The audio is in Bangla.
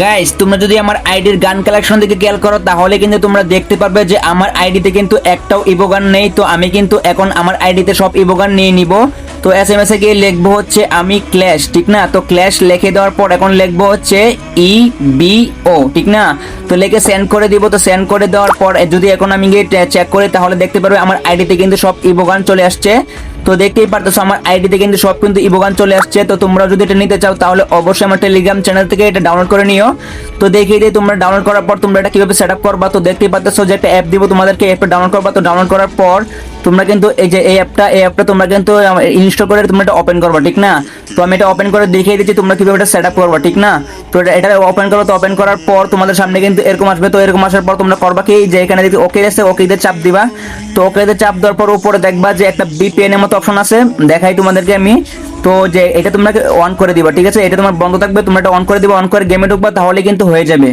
গাইস তোমরা যদি আমার আইডির গান কালেকশন দিকে খেয়াল করো তাহলে কিন্তু তোমরা দেখতে পারবে যে আমার আইডিতে কিন্তু একটাও ইভো গান নেই। তো আমি কিন্তু এখন আমার আইডিতে সব ইভো গান নিয়ে নিব। তো এসএমএস এ গিয়ে লিখবো হচ্ছে আমি ক্ল্যাশ, ঠিক না? তো ক্ল্যাশ লিখে দেওয়ার পর এখন লিখবো হচ্ছে EBO, ঠিক না? তো লিখে সেন্ড করে দিব। তো সেন্ড করে দেওয়ার পর যদি এখন আমি গিয়ে চেক করি তাহলে দেখতে পারবে আমার আইডিতে কিন্তু সব ইভো গান চলে আসছে। তো দেখতেই পারতেছো আমার আইডিতে কিন্তু সব কিন্তু ইভো গান চলে আসছে। তো তোমরা যদি এটা নিতে চাও তাহলে অবশ্যই আমার টেলিগ্রাম চ্যানেল থেকে এটা ডাউনলোড করে নিও। তো দেখিয়ে দিই তোমরা ডাউনলোড করার পর তোমরা এটা কিভাবে সেট আপ করবা। তো দেখতেই পারতেছো যে একটা অ্যাপ দিব তোমাদেরকে, অ্যাপটা ডাউনলোড করবা। তো ডাউনলোড করার পর তোমরা কিন্তু এই যে এই অ্যাপটা তোমরা কিন্তু ইনস্টল করে তোমরা এটা ওপেন করবা, ঠিক না? তো আমি এটা ওপেন করে দেখিয়ে দিচ্ছি তোমরা কিভাবে এটা সেট আপ করবা, ঠিক না? তো এটা ওপেন করো। তো ওপেন করার পর তোমাদের সামনে কিন্তু এরকম আসবে। তো এরকম আসার পর তোমরা করবা কি, যে এখানে দেখি ওকে আছে, ওকেতে চাপ দিবা। তো ওকেতে চাপ দেওয়ার পর উপরে দেখবা যে একটা VPN এর মতো অপশন আছে, দেখাই তোমাদেরকে আমি। তো যে এটা তোমরা অন করে দিবা, ঠিক আছে? এটা তোমার বন্ধ থাকবে, তোমরা এটা অন করে দিবা, অন করে গেমে ঢুকবা, তাহলে কিন্তু হয়ে যাবে।